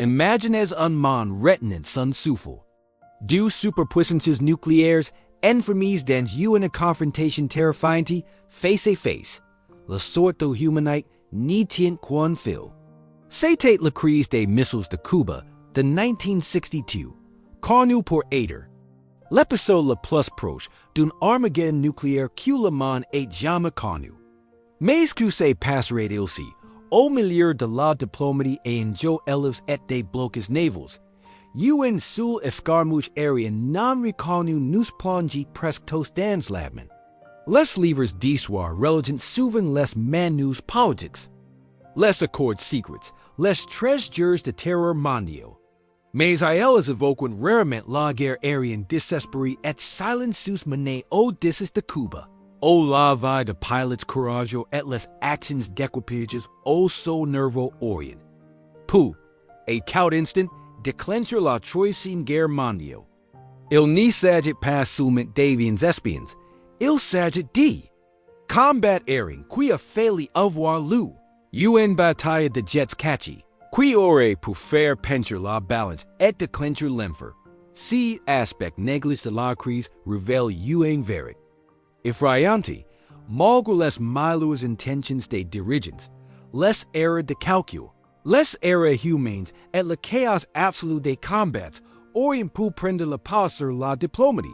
Imaginez un monde retenait souffle. Deux superpuissances nucléaires, ennemies dans une confrontation terrifiante, face à face. La sorte au humanite ni tient qu'un fil. C'était la crise des missiles de Cuba de 1962, connu pour être l'épisode le plus proche d'un Armageddon nucléaire que le monde ait jamais connu. Mais que se passerait aussi au milieu de la diplomatie et en jeu élèves et des blocs navals, une seule escarmouche aérienne non reconnue nous plonge presque tous dans l'abîme. Les livres d'histoire religent souvent les menus politiques, les accords secrets, les trésors de terreur mondiaux. Mais elles évoquent rarement la guerre aérienne désespérée et silencieuse menée au-dessus de Cuba. Au lavage de pilotes courageux et les actions d'équipages au so nerveux orient. Puis, à tout instant, déclencher la Troisième Guerre mondiale. Il n'y s'agit pas seulement d'avions espions, il s'agit de combat aérien qui a failli avoir lieu. Une bataille de jets catchy, qui aurait pu faire pencher la balance et déclencher l'enfer. Si aspect négligé de la crise révèle une vérité effrayante, malgré les malheureuses intentions des dirigeants, les erreurs de calcul, les erreurs humaines et le chaos absolu des combats auraient pu prendre le pas sur la diplomatie.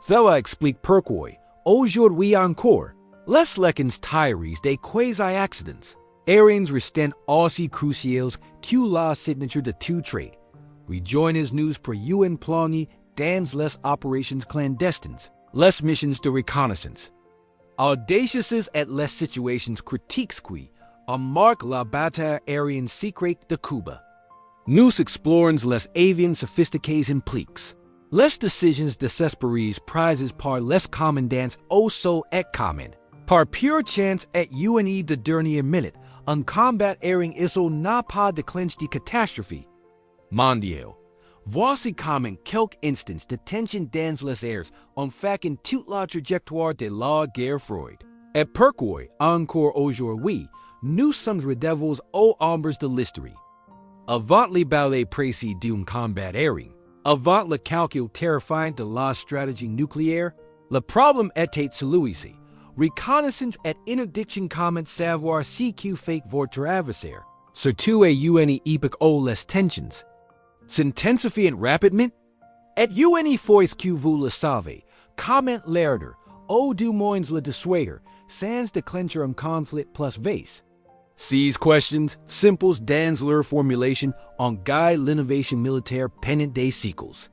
Cela explique pourquoi, aujourd'hui encore, les leçons tirées des quasi-accidents aériens restent aussi cruciales que la signature de tout traité. Rejoignez-nous pour une plongée dans les opérations clandestines, les missions de reconnaissance, audacieuses et les situations critiques qui marquent la bataille aérienne secrète de Cuba. Nous explorons les avions sophistiqués impliqués, les décisions désespérées prises par les commandants au saut et commande. Par pure chance et une de dernière minute, un combat aérien n'a pas déclenché de catastrophe mondiale. Voici comment quelques instants de tension dans les airs ont fait toute la trajectoire de la guerre froide. Et pourquoi, encore aujourd'hui, nous sommes redevables aux ombres de l'histoire. Avant les balais précis d'un combat aérien, avant le calcul terrifiant de la stratégie nucléaire, le problème était celui-ci. Reconnaissance et interdiction comment savoir si que fait votre adversaire, surtout à une époque où les tensions s'intensifient rapidement, et une fois que vous le savez, comment l'aider, ou du moins le dissuader, sans déclencher un conflit plus vaste. Ces questions, simples dans leur formulation, ont guidé l'innovation militaire pendant des siècles.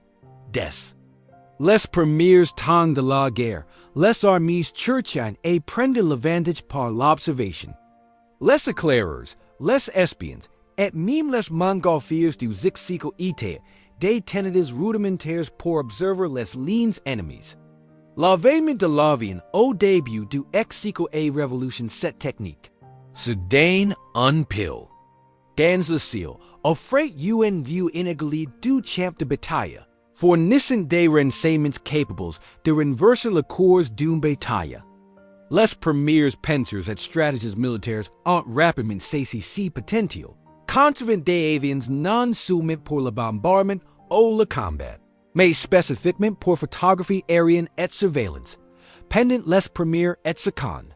Les premiers temps de la guerre, les armées cherchaient et prenaient l'avantage par l'observation. Les éclaireurs, les espions, et même les montgolfiers du siècle étaient des tentatives rudimentaires pour observer les lignes ennemies. L'avènement de l'avion au début du siècle et révolution cette technique. Soudain, un pile. Dans le ciel, offrait une vue inégalée du champ de bataille, fournissant des renseignements capables de renverser le cours d'une bataille. Les premiers penseurs et stratégistes militaires ont rapidement saisi si potentiel, conservant des avions non seulement pour le bombardement ou le combat, mais spécifiquement pour photographie aérienne et surveillance, pendant les premières et secondes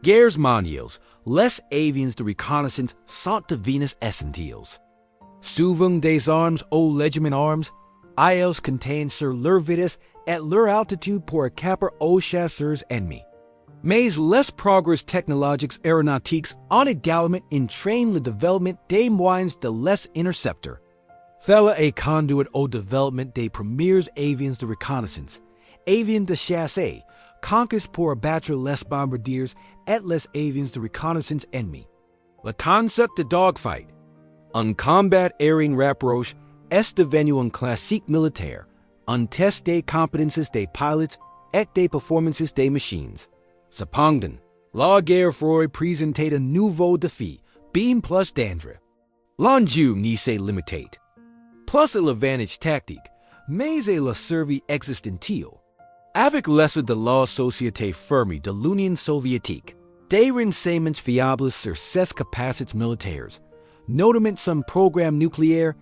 guerres mondiales. Les avions de reconnaissance sont devenus essentiels. Souvent des armes ou légèrement armes, ils contiennent sur leur vitesse et leur altitude pour échapper aux chasseurs ennemis. Mais les progrès technologiques aéronautiques ont également entraîné le développement des moyens de les intercepter. Cela est conduit au développement des premiers avions de reconnaissance, avions de chasse, conquêtes pour abattre les bombardiers et les avions de reconnaissance ennemis. Le concept de dogfight, un combat aérien rapproché, est devenu un classique militaire, un test des compétences des pilotes et des performances des machines. Cependant, la guerre froide présentait un nouveau défi, bien plus dangereux. L'enjeu n'y s'est limité. Plus l'avantage tactique, mais le survie existentiel. Avec l'essor de la société fermée de l'Union soviétique, des renseignements fiables sur ses capacités militaires, notamment son programme nucléaire,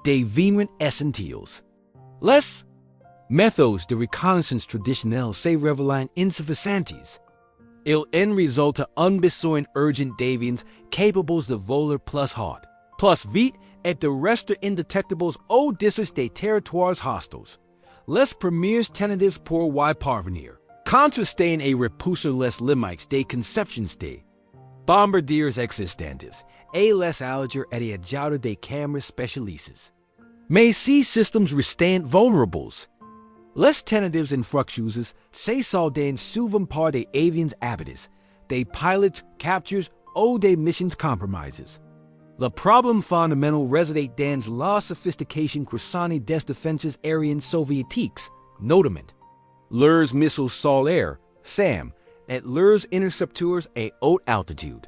des vignerons essentiels. Les méthodes de reconnaissance traditionnelles se révélant insuffisantes. Il en résulte un besoin urgent d'avions capables de voler plus vite et de rester indétectables au-dessus des territoires hostiles. Les premières tentatives pour y parvenir consistent à repousser les limites des conceptions des bombardiers existantes et les alléger à l'ajouter des caméras spécialisées. Mais ces systèmes restent vulnérables. Les tentatives infructueuses se soldent souvent par des avions abattus, des pilotes captures ou des missions compromises. Le problème fondamental réside dans la sophistication croissante des défenses aériennes soviétiques, notamment leurs missiles sol-air, SAM, et leurs intercepteurs à haute altitude.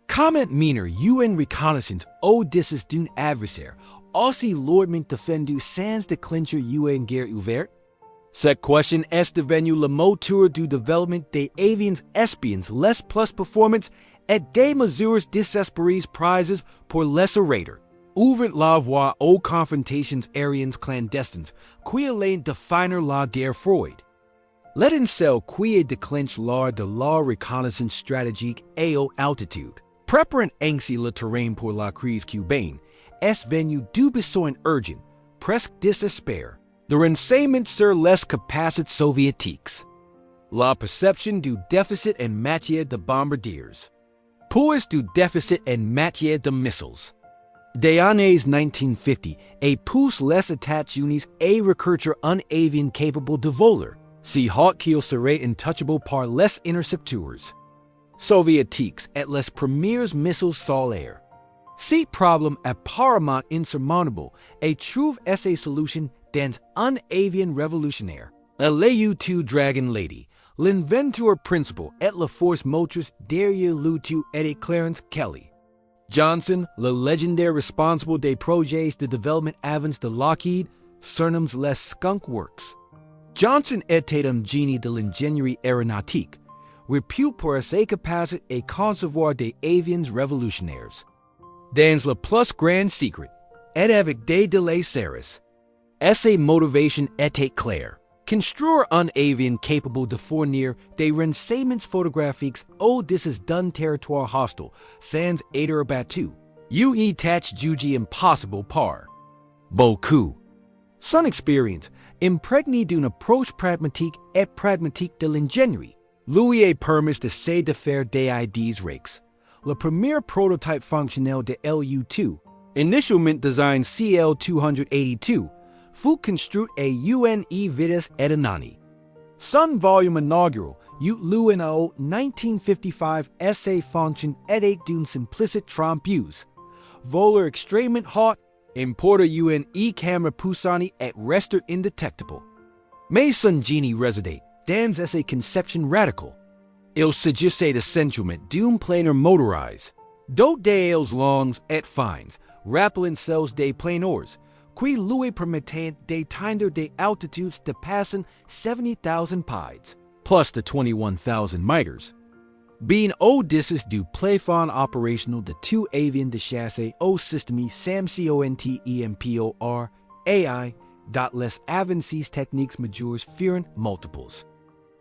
Comment mener une reconnaissance au-dessus d'un adversaire aussi lourdement défendu sans déclencher une guerre ouverte? Cette question est devenue le moteur du développement des avions espions les plus performants et des mesures désespérées prises pour les orateurs. Ouvrir la voie aux confrontations aériennes clandestines qui allaient définir la guerre froide. L'étincelle qui déclenche l'art de la reconnaissance stratégique à haute altitude, préparant ainsi le terrain pour la crise cubaine, est venu du besoin urgent, presque désespéré, de renseignement sur les capacités soviétiques. La perception du déficit en matière de bombardiers. Puis du déficit en matière de missiles. Des années 1950 et pousse les États-Unis à recruter un avion capable de voler, si haut qu'il serait intouchable par les intercepteurs soviétiques et les premiers missiles sol-air. Ce problème apparemment insurmontable et trouve sa solution dans un avion révolutionnaire, l'U-2 Dragon Lady, l'inventeur principal et la force motrice derrière l'U-2 était Clarence Kelly. Johnson, le légendaire responsable des projets de développement avant de Lockheed, surnomme les Skunk Works. Johnson était un génie de l'ingénierie aéronautique, réputé pour ses capacités à concevoir des avions révolutionnaires. Dans le plus grand secret, et avec des délais serrés, sa motivation était claire. Construire un avion capable de fournir des renseignements photographiques au-dessus d'un territoire hostile sans être abattu, une tâche jugée impossible par beaucoup. Son expérience, imprégnée d'une approche pragmatique et pragmatique de l'ingénierie, lui a permis de se défaire des idées rex. Le premier prototype fonctionnel de l'U-2, initialement design CL-282, fut construit à une vitesse étonnante. Son volume inaugural, ULUNO 1955, essai fonction était d'une simplicité trompeuse. Voleur extrêmement haut, importer une caméra puissante et rester indétectable. Mais son génie résidait dans sa conception radicale. Il s'agissait essentiellement d'un planeur motorisé, dont des ailes longues et fines, rappelant celles des planeurs, qui lui permettait d'atteindre des altitudes dépassant 70,000 pieds, plus de 21,000 mètres. Being au-dessus du plafond opérationnel de tout avion de chasse au système SAMCONTEMPOR AI, les avancées techniques majeures furent multiples.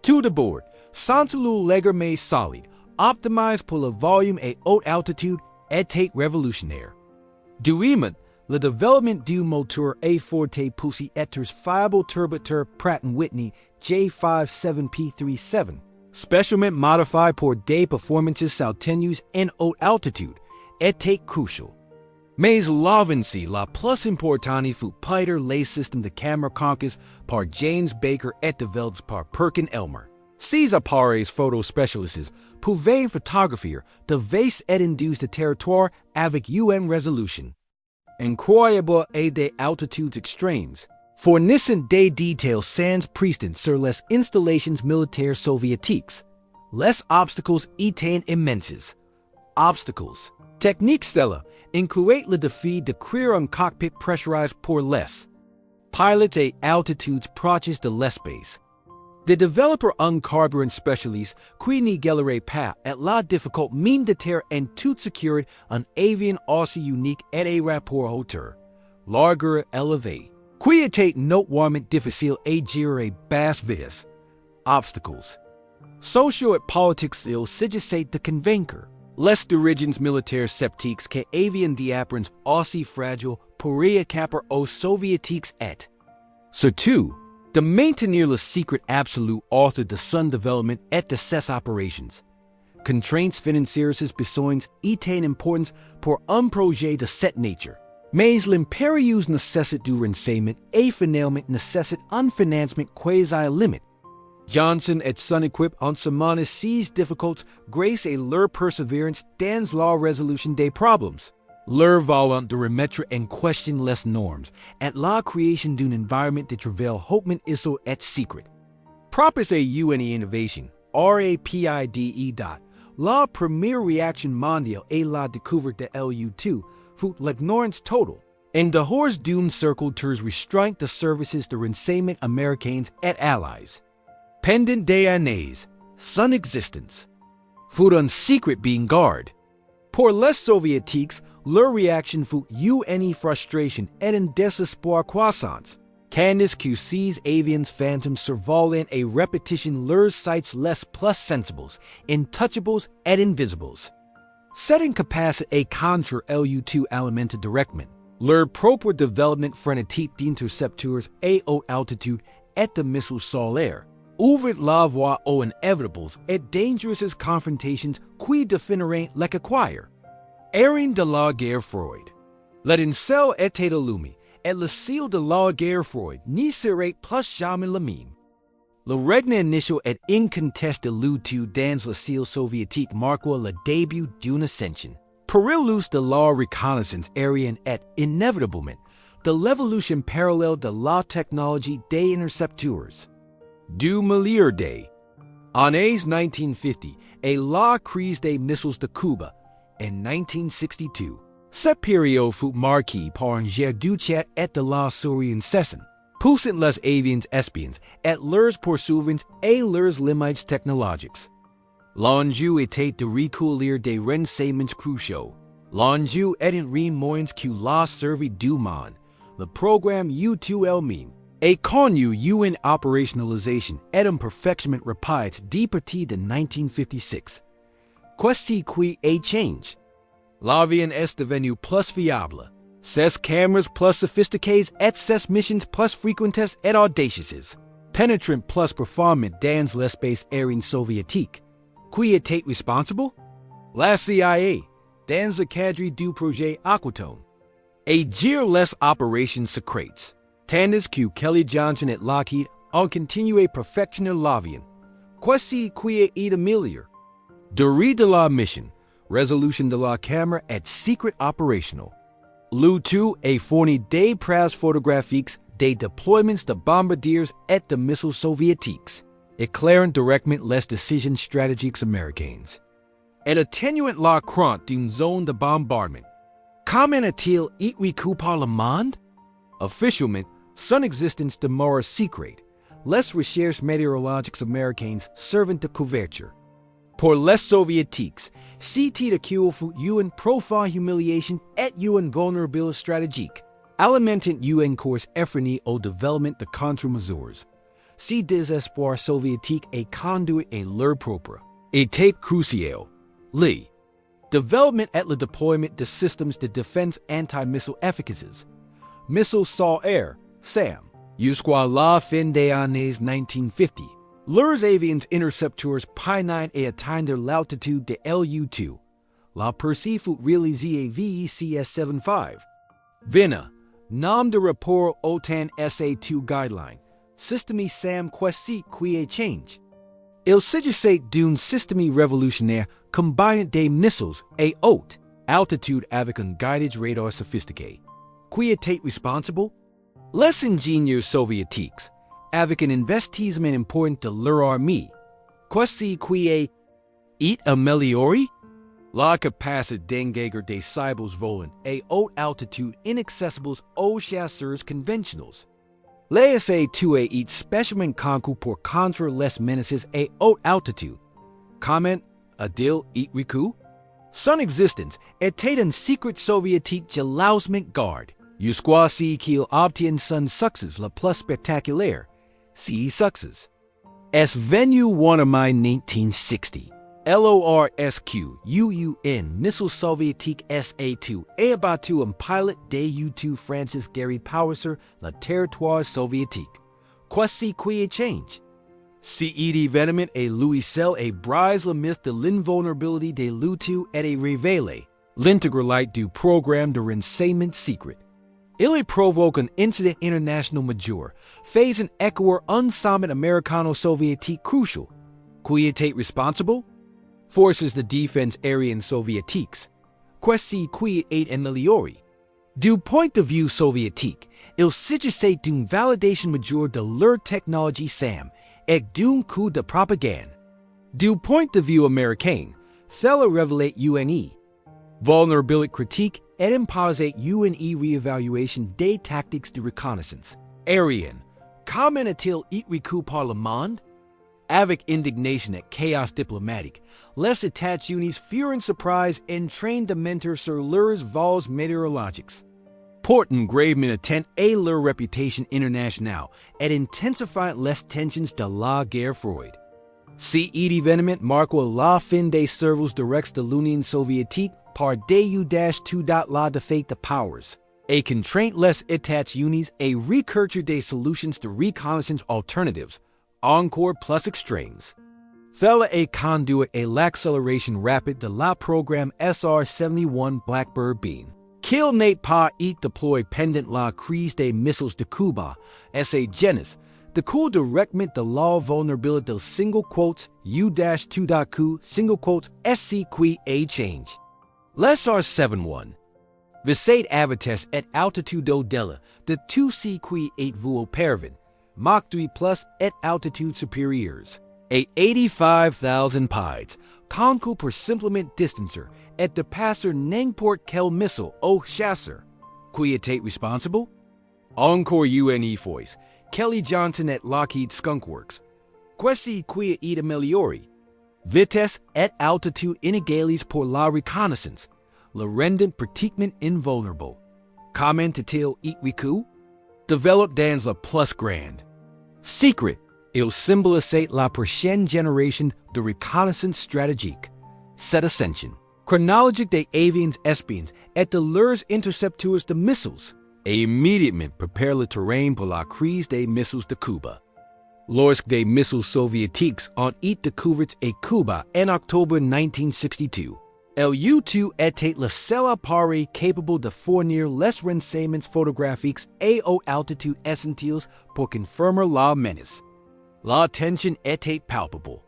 Tout d'abord, sans le légèrement solide, optimisé pour le volume et haute altitude, était révolutionnaire. Deuxièmement, le développement du moteur à forte poussée était fiable turboteur Pratt & Whitney J57P37, spécialement modifié pour des performances simultanées en haute altitude, était crucial. Mais l'avancée la plus importante fut peut-être les systèmes de caméra conquis par James Baker et développés par Perkin Elmer. Ces appareils photospécialistes pouvaient photographier de vastes étendues de territoire avec une résolution incroyable et des altitudes extrêmes, fournissant des détails sans précédent sur les installations militaires soviétiques. Les obstacles étaient immenses. Obstacles. Technique Stella incluait le défi de créer un cockpit pressurisé pour les pilotes à altitudes proches de l'espace. De développer un carburant spécialiste qui n'égalerait pas à la difficile mine de terre en toute sécurité un avion aussi unique et à rapport hauteur, larger elevate. Quietate notewarmant difficile agere bass vidas. Obstacles. Social et politics il sigissate de convaincre. Les dirigeants militaires sceptiques que avian diaprons aussi fragile pourraient capar aux soviétiques et. Surtout, de maintenir le secret absolu author de son développement et de ses operations. Contraintes financières besoins étaient importantes pour un projet de cette nature. Mais l'impérieuse nécessité du renseignement et finalement nécessite un financement quasi-limite. Johnson et son équipe ont surmonté ces difficultés grâce à leur persévérance dans la résolution des problèmes, leur volonté de remettre en question les normes, et la création d'un environnement de travail hautement isolé et secret. Propres à une innovation, RAPIDE. La première réaction mondiale et la découverte de l'U2 fut l'ignorance totale. En dehors d'un cercle tours restreint de services de renseignement américains et alliés. Pendant des années, son existence fut un secret bien gardé. Pour les soviétiques, leur réaction fut une frustration et un désespoir croissant. Tandis que ces avions phantoms survolaient à répétition leurs sites les plus sensibles, intouchables et invisibles. Cette incapacité contre l'U2 alimentait directement leur propre développement frénétique d'intercepteurs à haute altitude et de missiles solaires, ouvrant la voie aux inévitables et dangereuses confrontations qui définiraient l'acquire. Aérien de la guerre Froide. L'étincelle était allumée, et le ciel de la guerre Froide n'y serait plus jamais le même. Le retenait initial et incontesté l'U2 dans le ciel soviétique marqua le début d'une ascension. Pour l'use de la reconnaissance aérienne et, inévitablement, de l'évolution parallèle de la technologie des intercepteurs. Du milieu des années 1950 et la crise des missiles de Cuba en 1962. Cette période fut marquée par un jeu du chat et de la souris incessant, poussant les avions espions et leurs poursuivants et leurs limites technologiques. L'enjeu était de recueillir des renseignements cruciaux. L'enjeu était rien moins que la survie du monde, le programme U2 elle-même, et connu une opérationnalisation et un perfectionnement rapide dès partir de 1956. Qu'est-ce qui a changé? L'avion est devenu plus fiable, ses caméras plus sophistiquées et ses missions plus fréquentes et audacieuses, pénétrant plus performantes dans l'espace aérien soviétique. Qui était responsable? La CIA, dans le cadre du projet Aquatone, et gère les opérations secrètes, tandis que Kelly Johnson et Lockheed ont continué à perfectionner l'avion. Qu'est-ce qui est amélioré? Durée de la mission, résolution de la caméra et secret opérationnel. L'U2 a fourni des preuves photographiques des déploiements de bombardiers et de missiles soviétiques, éclairant directement les décisions stratégiques américaines. Et atténuant la crainte d'une zone de bombardement. Comment a-t-il été reconnu par le monde? Officiellement, son existence demeure secrète. Les recherches météorologiques américaines servent de couverture. Pour les soviétiques, c'était de qu'il fut une profonde humiliation et une vulnérabilité stratégique, alimentant une course effrénée au développement de contre-mesures. Ce désespoir soviétique est conduit à leur propre. Étape cruciale. Le développement et le déploiement de systèmes de défense anti-missile efficaces. Missiles sol-air, SAM, jusqu'à la fin des années 1950. Leurs avions intercepteurs peinaient à atteindre l'altitude de l'U2. La percée fut réalisée à VECS-75. Vena, nom de rapport OTAN SA2 Guideline, système SAM quasi qui a changé. Il s'agissait d'un système révolutionnaire combinant des missiles à haute altitude avec un guidage radar sophistiqué. Qui était responsable? Les ingénieurs soviétiques, avec un investissement important de leur armée. Qu'est-ce qui a été amélioré? La capacité d'engager des cibles volants à haute altitude inaccessibles aux chasseurs conventionnels. L'ASA-2 a été spécialement conçu pour contre les menaces à haute altitude. Comment a-t-il été reconnu? Son existence était un secret soviétique jalousement gardé. Jusqu'à ce qu'il obtienne son succès le plus spectaculaire, si succès. Es venu one mai 1960. LORSQ-UUN missile soviétique SA-2 est abattu un pilot des U-2 Francis Gary Palliser le territoire soviétique. Quasi qui change. Si événement et Louis Sell et brise le mythe de l'invulnérabilité des l'U-2 et révélé l'intégralité du programme de renseignement secret. Il provoque un incident international majeur, fait un échouer un sommet américano-soviétique crucial. Qui était responsable? Forces de défense aérienne soviétiques. Questi qui est amélioré. Du point de vue soviétique, il s'agissait d'une validation majeure de leur technologie SAM et d'un coup de propagande. Du point de vue américain, fallait révéler UNE. Vulnérabilité critique et imposer UNE réévaluation des tactiques de reconnaissance aérienne. Comment a-t-il été reçu par le monde? Avec indignation et chaos diplomatique, les États-Unis furent surpris en train de mentir sur leurs vols météorologiques. Portant gravement atteinte à leur réputation internationale et intensifiant les tensions de la guerre froide. Ce événement marqua la fin des services directs de l'Union soviétique par DU-2. La défaite de powers, et contraint les États-Unis à rechercher des solutions de reconnaissance alternatives, encore plus extremes. Fallait a conduire à l'accélération rapide de la programme SR-71 Blackbird Bean. Qu'il n'est pas été déployé pendant la crise des missiles de Cuba, Imaginez, de coup directement de la vulnérabilité del single quotes U-2.Q single quotes SC qui a change. L'SR-71 visait à vitesse et altitude au-delà de tout ce qui est vu auparavant, Mach 3 plus et altitudes supérieures, et 85,000 pieds, concourt pour simplement distancer et dépasser n'importe quel missile au chasseur. Qui était responsable? Encore UNE Force, Kelly Johnson et Lockheed Skunk Works. Questi qui est amélioré? Vitesse et altitude inégales pour la reconnaissance, le rendant pratiquement invulnérable. Comment a-t-il été reçu? Développé dans le plus grand secret, il symbolisait la prochaine génération de reconnaissance stratégique. Cette ascension chronologique des avions espions et de leurs intercepteurs de missiles, et immédiatement prépare le terrain pour la crise des missiles de Cuba. Lorsque des missiles soviétiques ont été découverts à Cuba en octobre 1962, le U-2 était le seul appareil capable de fournir les renseignements photographiques à haute altitude essentiels pour confirmer la menace. La tension était palpable.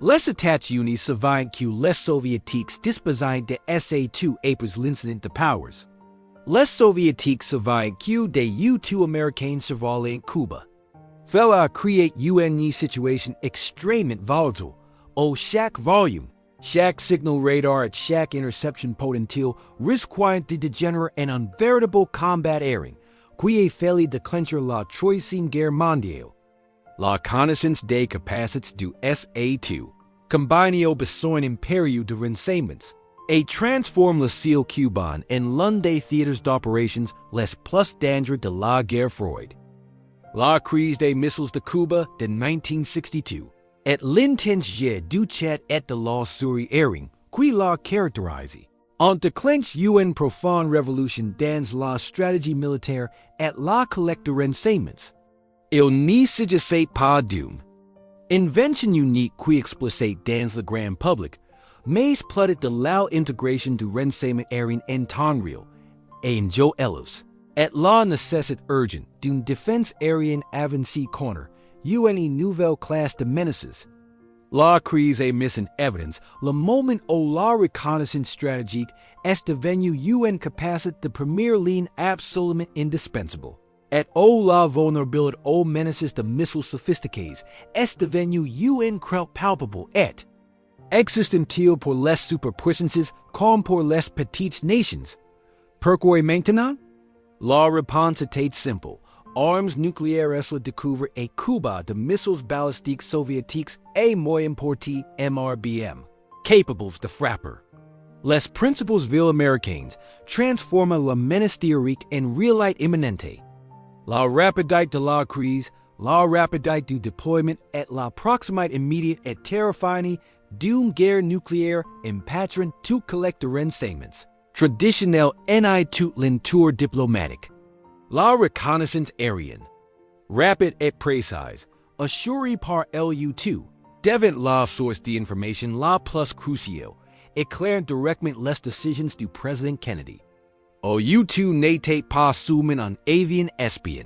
Les États-Unis savaient que les Soviétiques disposaient de SA-2 après l'incident de Powers. Les Soviétiques savaient que des U-2 américains survolaient Cuba. Fallait créer une situation extrêmement volatile, où chaque volume, chaque signal radar et chaque interception potentielle risquait de dégénérer en un véritable combat aérien, qui a failli déclencher la Troisième Guerre mondiale. La connaissance des capacités du SA-2, combinée aux besoins impériaux de renseignements, et transforme le ciel cubain en l'un des théâtres d'opérations les plus dangereux de la guerre froide. La crise des missiles de Cuba de 1962 et l'intense jet du chat et de la souris aérienne qui la caractérise ont déclenché une profonde révolution dans la stratégie militaire et la collecte de renseignements. Il n'y s'agissait pas d'une invention unique qui explosait dans le grand public, mais plutôt de l'intégration du renseignement aérien en temps réel, et en jeu élèves, et la nécessité urgente d'une défense aérienne avancée contre une nouvelle classe de menaces. La crise a mis en évidence le moment où la reconnaissance stratégique est devenue une capacité de première ligne absolument indispensable, et où la vulnérabilité aux menaces de missiles sophistiqués est devenue une crainte palpable et existent-ils pour les superpuissances comme pour les petites nations? Pourquoi maintenant? La réponse était simple. Armes nucléaires se découvrent à Cuba de missiles balistiques soviétiques et moyens portés MRBM, capables de frapper. Les principles ville-américains transforment la menace théorique en réalité imminente. La rapidité de la crise, la rapidité du déploiement et la proximité immédiate et terrifiante d'une guerre nucléaire impactent tout collecte de renseignements. Traditionnel ni toute l'entour diplomatique. La reconnaissance aérienne. Rapide et précise, assurée par l'U2, devient la source d'information la plus cruciale, éclairant directement les décisions du président Kennedy. L'U2 n'était pas seulement un avion espion.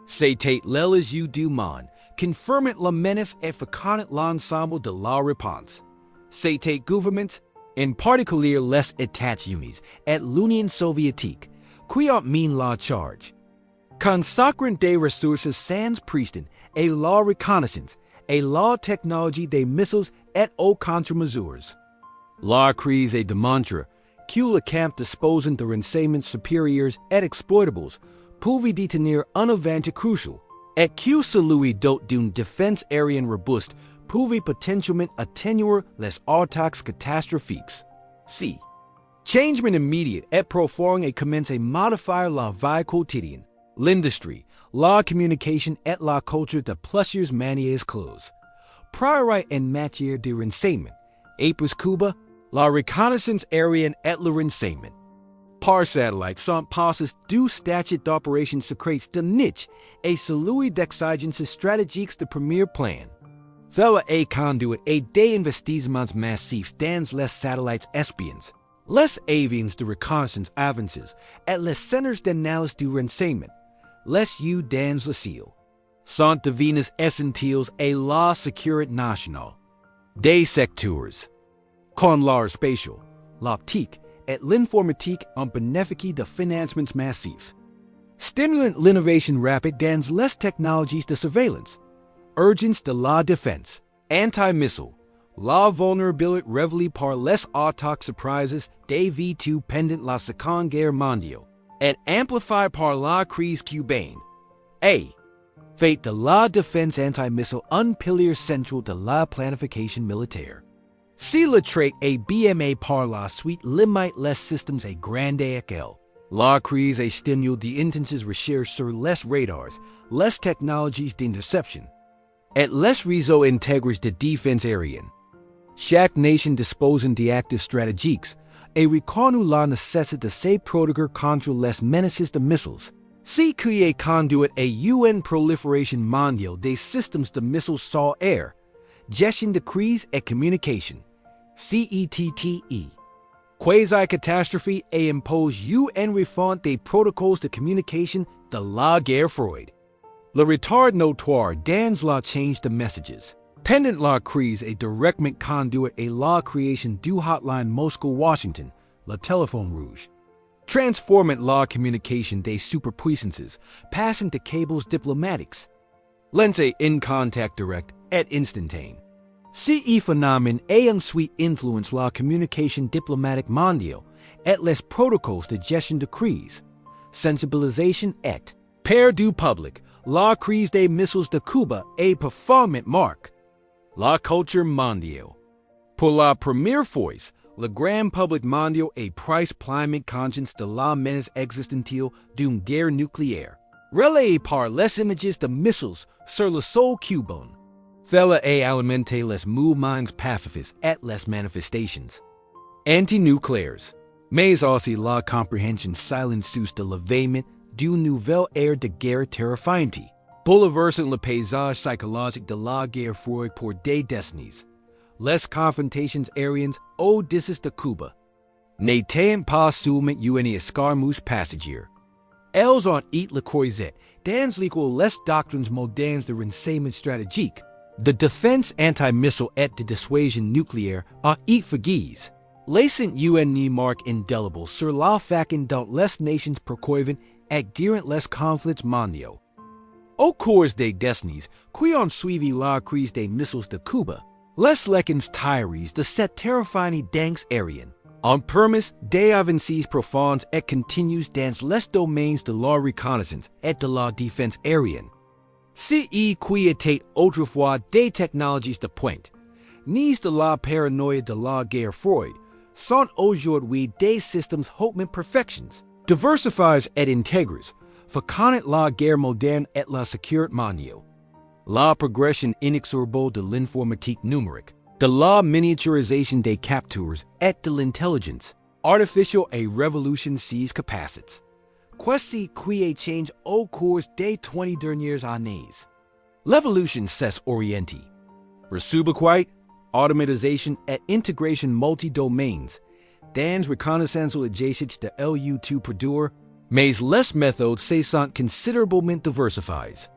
C'était l'éloge du monde, confirmant la menace et fécondant l'ensemble de la réponse. C'était gouvernement, en particulier les États-Unis et l'Union soviétique, qui ont mis la charge. Consacrant des ressources sans précédent et la reconnaissance et la technologie des missiles et aux contre-mesures. La crise démontre que le camp disposant de renseignements supérieurs et exploitables pouvait détenir un avantage crucial, et que celui d'une défense aérienne robuste pouvait potentiellement atténuer les attaques catastrophiques. C. Changement immédiat et profond et commence à modifier la vie quotidienne, l'industrie, la communication et la culture de plusieurs manières closes. Priorité en matière de renseignement, et pour Cuba, la reconnaissance aérienne et le renseignement. Par satellite sont passés du statut d'opération secrète de niche et celui d'exigences stratégiques de premier plan. Fella a conduit et des investissements massifs dans les satellites espions, les avions de reconnaissance avancés et les centres d'analyse du renseignement, les U dans le ciel, sont devenus essentiels à la sécurité nationale. Des secteurs, comme l'art spatial, l'optique et l'informatique ont bénéficié de financements massifs, stimulant l'innovation rapide dans les technologies de surveillance, urgence de la défense, anti-missile, la vulnérabilité révélée par les attaques surprises des V2 pendant la Seconde Guerre mondiale, et amplifiée par la crise cubaine. A. Fait de la défense anti-missile un pilier central de la planification militaire. Si le trait est bien par la suite limite les systèmes à grande échelle, la crise est stimule d'intenses recherches sur les radars, les technologies d'interception, et les réseaux intégrés de défense aérienne. Chaque nation disposant d'actifs stratégiques et reconnu la nécessité de se protéger contre les menaces de missiles. Ce qui est conduit à une prolifération mondiale des systèmes de missiles sol-air, gestion de crise et communication. CETTE. Quasi-catastrophe et impose une refonte des protocoles de communication de la guerre Froide. Le retard notoire dans la change de messages, pendant la crise est directement conduit à la création du hotline Moscow-Washington, le téléphone rouge, transformant la communication des superpuissances, passant de câbles diplomatiques. Lancé en contact direct et instantané. Ce phénomène a ensuite influencé la communication diplomatique mondiale et les protocoles de gestion de crise, sensibilisation et, par du public, la crise des missiles de Cuba est performante marque. La culture mondiale. Pour la première fois, le grand public mondial est pris pleinement conscience de la menace existentielle d'une guerre nucléaire, relayée par les images de missiles sur le sol cubain. Fella a alimenté les mouvements pacifistes et les manifestations anti-nucléaires, mais aussi la compréhension silencieuse de l'événement d'une nouvelle ère de guerre terrifiante, bouleversant le paysage psychologique de la guerre froide pour des décennies. Les confrontations aériennes au-dessus de Cuba n'étaient pas seulement une escarmouche passagère. Elles ont été le croisette dans lesquelles les doctrines modernes de renseignement stratégique, de défense anti-missile et de dissuasion nucléaire ont été faites, laissant une marque indélébile sur la façon dont les nations poursuivent et durant les conflits mondiaux. Au cours des décennies qui ont suivi la crise des missiles de Cuba, les leçons tirées de cette terrifiante danse aérienne ont permis des avancées profondes et continues dans les domaines de la reconnaissance et de la défense aérienne. Ce qui était autrefois des technologies de pointe, ni de la paranoïa de la guerre froide, sont aujourd'hui des systèmes hautement perfections, diversifiés et intégrés, font la guerre moderne et la sécurité mondiale. La progression inexorable de l'informatique numérique, de la miniaturisation des captures et de l'intelligence artificielle et révolution ses capacités. Questi qui change au cours des 20 dernières années. L'évolution s'est orientée. Resubiquite, automatisation et intégration multi-domaines, dans reconnaissance adjacente de l'U2 produire, mais les méthodes se sont considérablement diversifiées.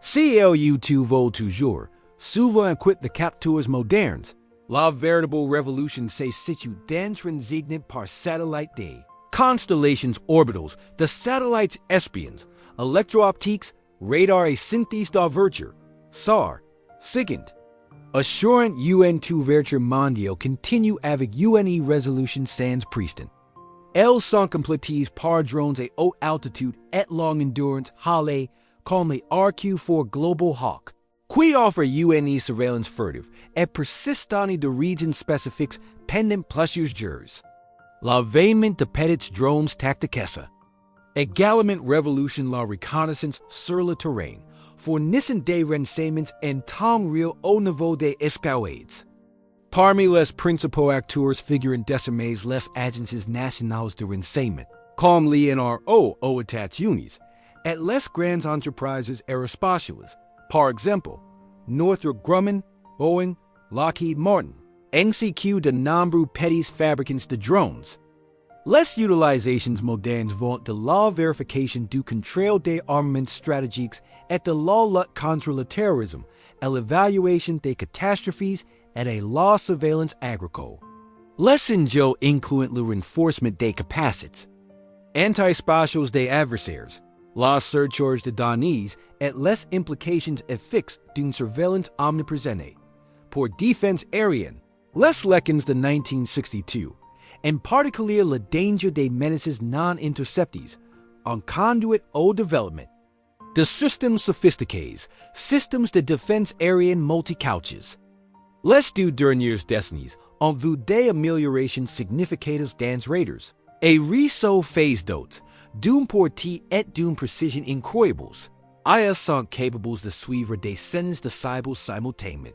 Si l'U2 vole toujours, souvent quitte de captures modernes, la véritable révolution se situe dans transigné par satellite des constellations orbitales de satellites espions, électro-optiques, radar et synthèse d'ouverture, SAR, second. Assurant une mondiale continue avec une résolution sans précédent. Elles sont complétées par drones à haute altitude et longue endurance HALE comme les RQ-4 Global Hawk, qui offre une surveillance furtive et persistante de régions spécifiques pendant plusieurs jours. L'avènement de petits drones tactiques également révolutionne la reconnaissance sur le terrain, fournissant des renseignements en temps réel au niveau des escouades. Parmi les principaux acteurs figurent désormais les agences nationales de renseignement, comme l'INRO aux États-Unis, et les grandes entreprises aérospatiales, par exemple, Northrop Grumman, Boeing, Lockheed Martin, ainsi que de nombreux petits fabricants de drones. Les utilisations modernes vont de la vérification du contrôle des armements stratégiques et de la lutte contre le terrorisme à l'évaluation des catastrophes et à la surveillance agricole. Les enjeux incluent le renforcement des capacités antispatiales des adversaires, la surcharge de données et les implications efficaces d'une surveillance omniprésente. Pour défense aérienne, les leçons de 1962, en particulier le danger des menaces non interceptées, ont conduit au développement de systèmes sophistiqués, systèmes de défense aérienne multi-couches. Les 2 dernières décennies ont vu des améliorations significatives dans radars et réseaux phase d'autres, d'une portée et d'une précision incroyables. Ils sont capables de suivre des scènes de cibles simultanément.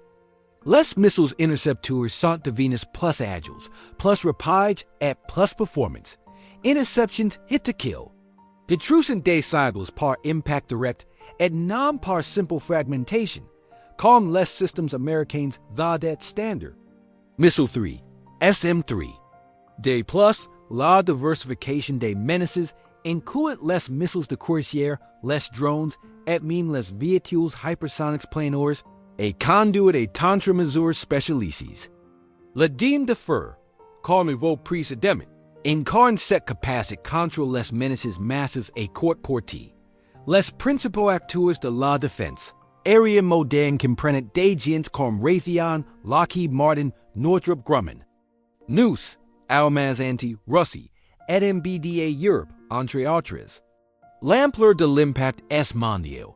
Les missiles intercepteurs sont devenus plus agiles, plus rapides et plus performants. Interceptions hit to kill. Détruisant des cibles par impact direct et non par simple fragmentation, comme les systèmes américains Vedette standard. Missile 3, SM3. De plus, la diversification des menaces inclut les missiles de croisière, les drones et même les véhicules hypersoniques planeurs et conduit et contre-mesures spécialisées. Le dîme de fer, comme évoqué précédemment, incarne cette capacité contre les menaces massives et courte portée. Les principaux acteurs de la défense aérienne moderne comprennent des géants comme Raytheon, Lockheed Martin, Northrop Grumman, nous, Almaz anti-Russie, et MBDA Europe, entre autres. L'ampleur de l'impact est mondial.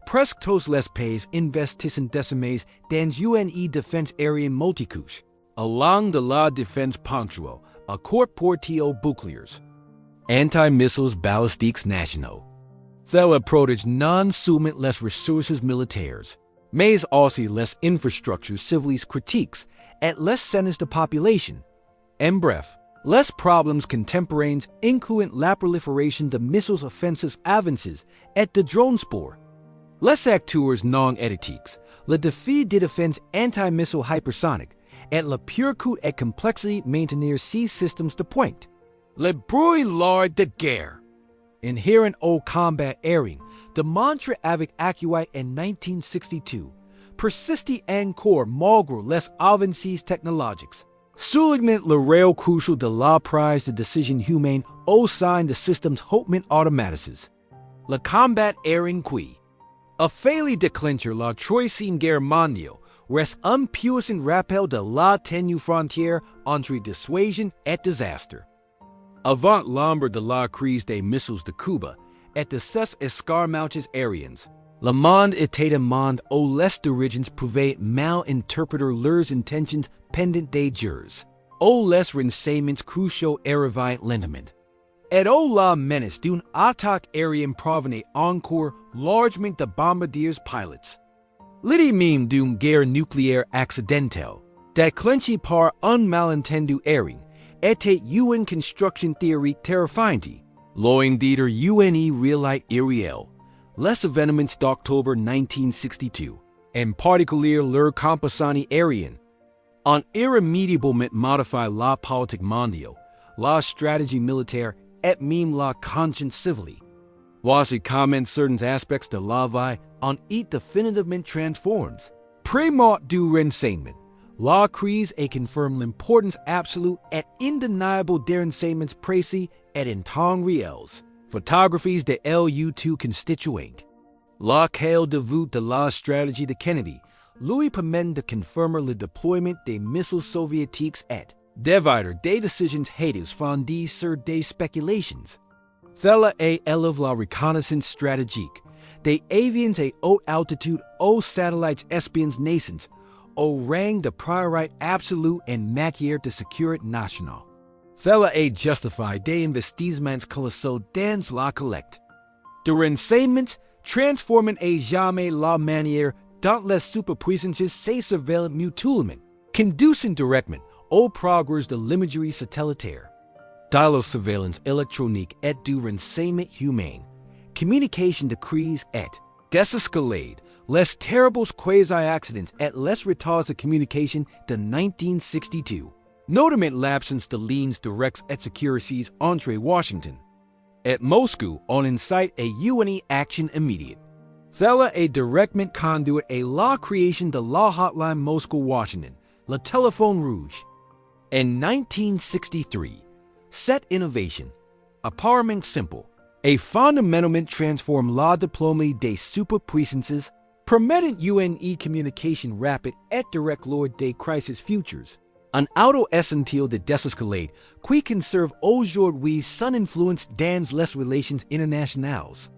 Presque tous les pays investissent désormais dans une défense aérienne multicouche, along de la défense ponctuelle à courte portée aux boucliers. Anti-missiles balistiques nationaux. Cela protège non seulement les ressources militaires, mais aussi les infrastructures civiles critiques et les centres de population. En bref, les problèmes contemporains incluent la prolifération de missiles offensifs avancés et de drones sport. Les acteurs non étatiques, le défi de défense anti-missile hypersonique et le pure coût et complexité maintenir ces systèmes de pointe. Le brouillard de guerre, inhérent au combat aérien, démontré avec acuité en 1962, persiste encore malgré les avancées technologiques. Souligne le rôle crucial de la prise de décision humaine au sein de systèmes hautement automatisés. Le combat aérien qui, a failli déclencher la Troisième Guerre mondiale, reste un puissant rappel de la ténue frontière entre dissuasion et désastre. Avant l'ombre de la crise des missiles de Cuba et de ses escarmouches aériennes, le monde était un monde où les dirigeants pouvaient mal interpréter leurs intentions pendant des jours. o les renseignements cruciaux arrivent lentement. Et o la menace d'une attaque aérienne provenait encore largement de bombardiers pilotes. L'idée même d'une guerre nucléaire accidentelle, déclenchée par un malentendu aérien, était une construction théorique terrifiante, loin d'être une réalité irréelle. Les événements d'octobre 1962, en particulier leur composante aérienne, ont irrémédiablement modifié la politique mondiale, la stratégie militaire et même la conscience civile. Voici comment certains aspects de la vie ont été définitivement transformés. Primo du renseignement, la crise et confirme l'importance absolue et indéniable des renseignements précis et en temps réels. Photographies de l'U2 constituant. La clé de voûte de la stratégie de Kennedy lui permet de confirmer le déploiement des missiles soviétiques et d'éviter des décisions hâtives fondées sur des spéculations. Cela élève la reconnaissance stratégique des avions à haute altitude aux satellites espions naissants au rang de priorité absolue en matière de sécurité nationale. Cela justifie des investissements colossaux dans la collecte de renseignements, transformant à jamais la manière dont les superpuissances se surveillent mutuellement, conduisant directement au progrès de l'imagerie satellitaire, de la surveillance électronique et du renseignement humain, communication de crise et désescalade, les terribles quasi-accidents et les retards de communication de 1962, notamment l'absence de lignes directes et sécurities entre Washington et Moscou ont incité à une action immédiate. Cela est directement conduit à la création de la hotline Moscow-Washington, le téléphone rouge. En 1963, cette innovation, apparemment simple, a fondamentalement transforme la diplomatie des superpuissances, permettant une communication rapide et directe lors des crises futures. Un auto essentiel de désescalade qui conserve aujourd'hui son influence dans les relations internationales.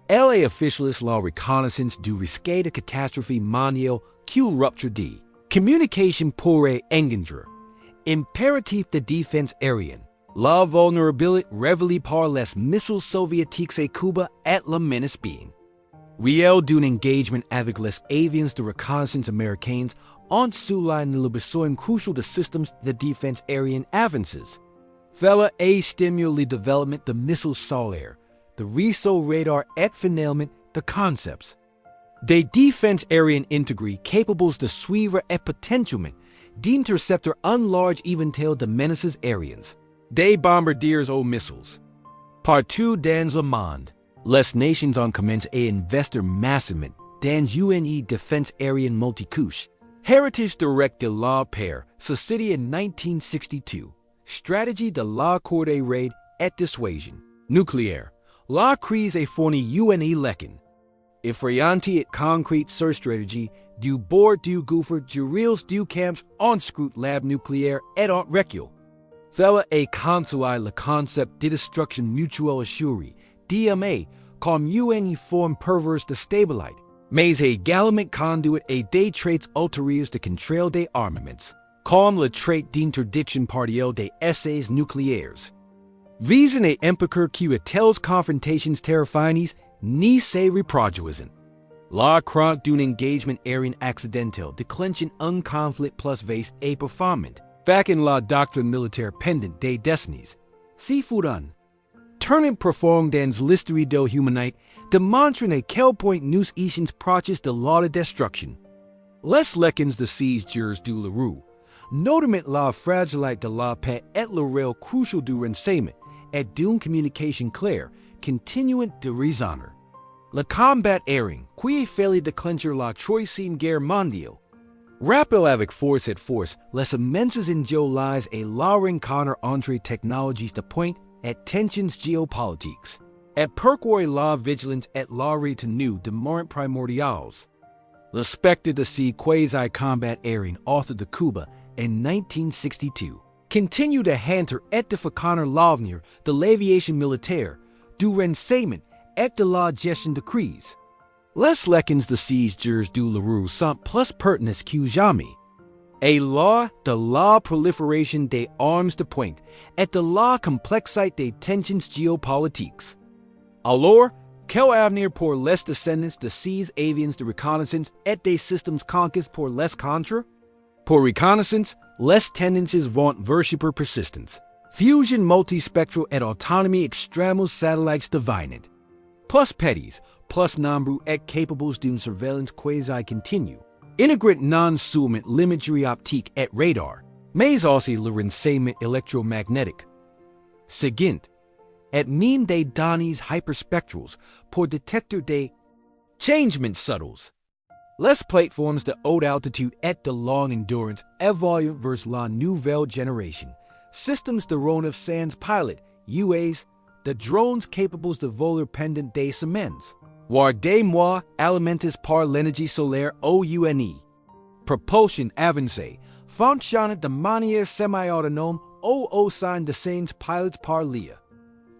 Elle officialise la reconnaissance du risque de catastrophe mondiale qu'une rupture de communication pourrait engendrer. Impératif de défense aérienne. La vulnérabilité révélée par les missiles soviétiques à Cuba et la menace bien réelle d'un engagement avec les avions de reconnaissance américains ont souligné le besoin crucial de systèmes de défense aérienne avancés. Cela a stimulé le développement de missiles solaires, de réseaux radar et finalement de concepts de défense aérienne intégrés capables de suivre et potentiellement d'intercepter un large éventail de menaces aériennes, des bombardiers aux missiles. Partout dans le monde, les nations ont commencé à investir massivement dans une défense aérienne multicouche. Héritage direct de la paix, société en 1962, stratégie de la cour des raids et dissuasion nucléaire. La crise a fourni une leçon effrayante et concrète sur stratégie du bord du gouffre du rails du camps en scrute lab nucléaire et en recul. Cela a consolé le concept de destruction mutuelle assurée, DMA, comme une forme perverse de stabilité, mais également conduit à des traits ultérieurs de contrôle des armements, comme le trait d'interdiction partielle des essais nucléaires. Visant à empêcher que telles confrontations terrifiantes ni se reproduisent. La crainte d'un engagement aérien accidentel déclenchant un conflit plus vaste et performant, back in la doctrine militaire pendant des décennies. Si Foudan, tournant profond dans l'histoire de l'humanité, démontrant à quel point nous étions proches de la destruction. Les leçons de ces jours du Leroux, notamment la fragilité de la paix et le rôle crucial du renseignement et d'une communication claire, continuent de résonner. Le combat aérien, qui a failli déclencher la Troisième Guerre mondiale, rappelle avec force les immenses enjeux et la rencontre entre technologies de pointe et tensions géopolitiques, et pourquoi la vigilance et la retenue demeurent primordiales. Le spectre de ces quasi-combat aériens autour de Cuba en 1962 continue de hanter et de féconder l'avenir de l'aviation militaire, du renseignement et de la gestion de crise. Les leçons de ces jours du Leroux sont plus pertinentes que jamais. A law, the law proliferation des armes de pointe, et de la complexité des tensions géopolitiques. Alors, quel avenir pour les descendants de ces avions de reconnaissance et des systèmes conquis pour les contre? Pour reconnaissance, les tendances vont vers super persistence. Fusion multispectral et autonomy extremos satellites divined. Plus petits, plus nombreux et capables d'une surveillance quasi-continue. Integrant non-seulement l'imagerie optique et radar, mais aussi le renseignement électromagnétique. Seguint, et même des données hyperspectrales pour détecter des changements subtles. Les plateformes de haute altitude et de longue endurance évoluent vers la nouvelle génération. Systems de drone of sans pilot, UAs, de drones capables de voler pendant des semaines, voire des mois alimentés par l'énergie solaire OUNE. Propulsion avancée, fonctionnant de manière semi-autonome au sein de sans pilotes par l'IA.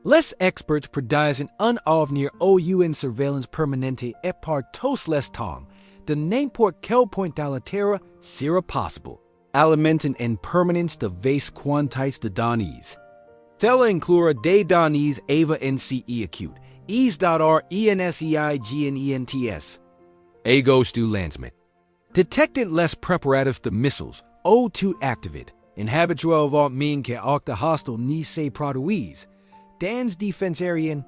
Les experts prédisent un avenir OUN surveillance permanente et par tous les temps, de n'importe quel point de la Terre sera possible, alimentant en permanence de vastes quantités de données. Cela inclura des données AVA NCE acute, EAS.R ENSEIGNENTS. Agos du lancement. Detectant les préparatifs de missiles, ou tout activate, inhabituel avant même que acte hostile ni se produise, dans défense aérienne.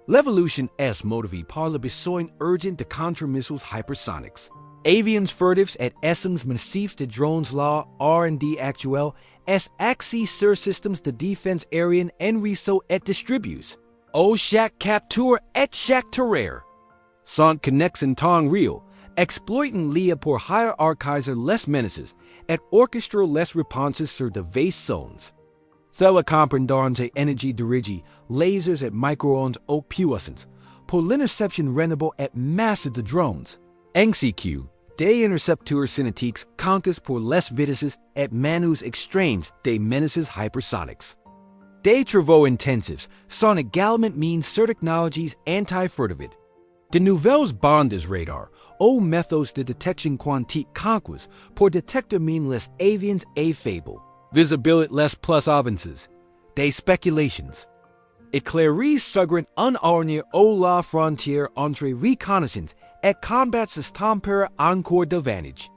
L'évolution est motivée par le besoin urgent de contre-missiles hypersoniques. Avions furtifs et essence massifs de drones la R&D actuel est axé sur systèmes de défense aérienne en réseau et distribués. Au chaque capture et chaque terraire. Sont connectés en temps réel, exploitant l'IA pour hiérarchiser les menaces et orchestrer les réponses sur de vastes zones. Cela comprendront des énergies dirigées, lasers et micro-ondes haute puissance, pour l'interception renable et massive de drones. NCQ, des intercepteurs cinétiques comptés pour les vitesses et menus extrêmes des menaces hypersoniques. Des travaux intensifs sont également mis sur technologies anti-furtives. De nouvelles bandes radar ou méthodes de détection quantique conquis pour détecter même les avions et faibles. Visibilité les plus avances. Des spéculations. Éclairer sugrant un avenir au la frontière entre reconnaissance et combat s'estampera encore davantage.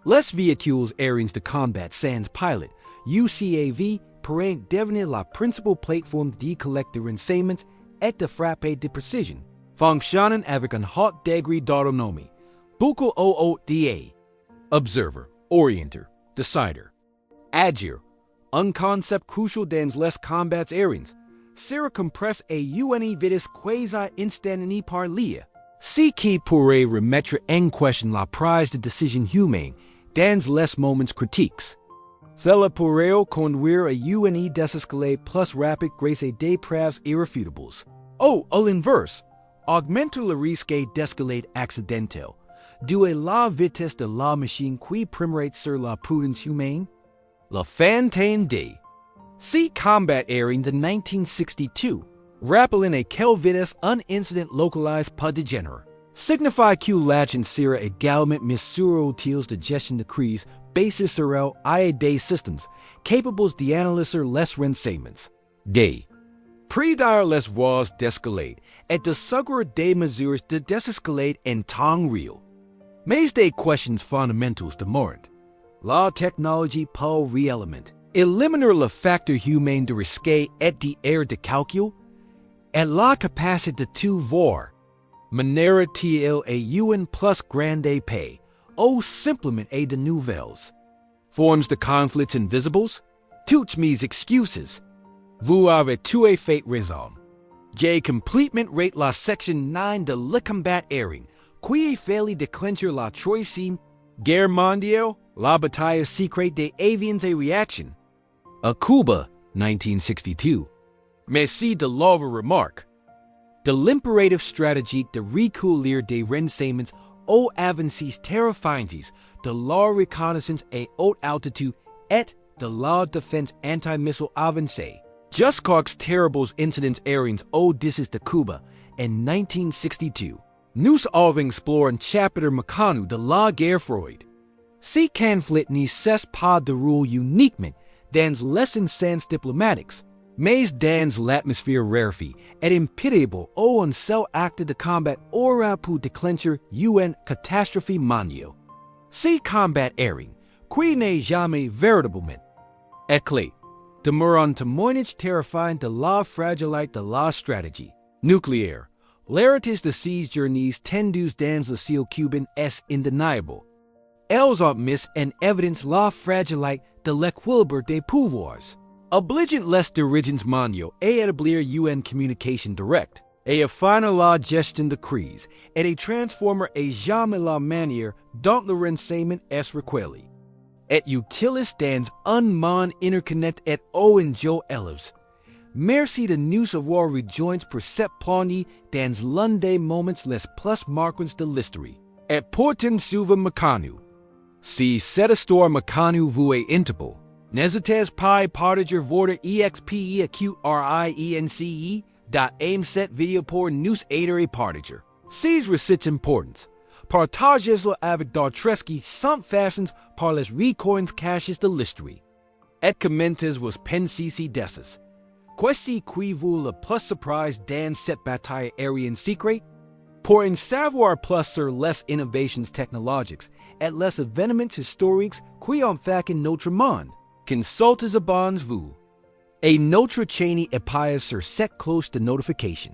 Les véhicules aériens de combat sans pilote, UCAV, pourraient devenir la principale plateforme de collecte de renseignements et de frappe de précision, fonctionnant avec un haut degré d'autonomie. Beaucoup OODA. Observer, orienter, decider. Agir, un concept crucial dans les combats aériens, sera compressé à une vitesse quasi-instantanée par l'IA, ce qui pourrait remettre en question la prise de décision humaine dans les moments critiques. Cela pourrait conduire à une désescalade plus rapide grâce à des preuves irréfutables. Ou, à l'inverse, augmenter le risque d'escalade accidentelle, dû à la vitesse de la machine qui primerait sur la prudence humaine. La Fontaine D. See combat aérien de 1962, rappelant à quelle vitesse un incident localisé peut dégénérer. Signifie que l'agent sera également mis sur outils de gestion de crise basés sur des systèmes capables d'analyser les renseignements. D. Prédire les voies d'escalade et de suggérer des mesures de désescalade en temps réel. Mais des questions fondamentales demeurent. La technologie peut réellement éliminer le facteur humain de risque et d'erreur de calcul, et la capacité de tout voir. Manera-t-il à une plus grande paix, ou simplement à de nouvelles formes de conflits invisibles? Toutes mes excuses. Vous avez tout à fait raison. J'ai complètement raté la section 9 de le combat aérien, qui a failli déclencher la Troisième Guerre mondiale, la bataille secrète des avions et réaction. À Cuba, 1962. Merci de leur remarque. De l'impératif stratégique de recueillir des renseignements aux avancées terrifiantes de la reconnaissance à haute altitude et de la défense anti-missile avancée. Jusqu'aux terribles incidents aériens au-dessus de Cuba en 1962. Nous avons exploré un chapitre méconnu de la guerre Froide. Si conflit ni cesse pas de rôle uniquement dans les sens diplomatiques, mais dans l'atmosphère rarefiée et impitoyable où un seul acte de combat aura pu déclencher une catastrophe mondiale. Si combat aérien, qui n'est jamais véritablement éclaté, demeure un témoignage terrifiant de la fragilité de la stratégie nucléaire. L'héritage de ces journées tendues dans le ciel cubain est indéniable. Elles ont mis en évidence la fragilité de l'équilibre des pouvoirs, obligeant les dirigeants mondiaux à établir une communication directe, et à faire la gestion de crise, et à transformer à jamais la manière dont le renseignement est recueilli. Et utilis dans un monde interconnecté et enjeux élevés. Merci de nous avoir rejoints pour cette plongée dans l'un des moments les plus marquants de l'histoire. Et pourtant souvent méconnu. Si cette histoire méconnue vous est intéressante, n'hésitez pas à partager votre experience cette vidéo pour nous aider à partager. Si c'est important, partagez-le avec d'autres qui sont fascinés par les recoins cachés de l'histoire. Et commentez vos pensées dessus. Qu'est-ce qui vous le plus surprise dans cette bataille aérienne secrète? Pour en savoir plus sur les innovations technologiques et les événements historiques qui ont fait notre monde, consultez abonnez-vous et notre chaîne appuyez sur cette cloche de notification.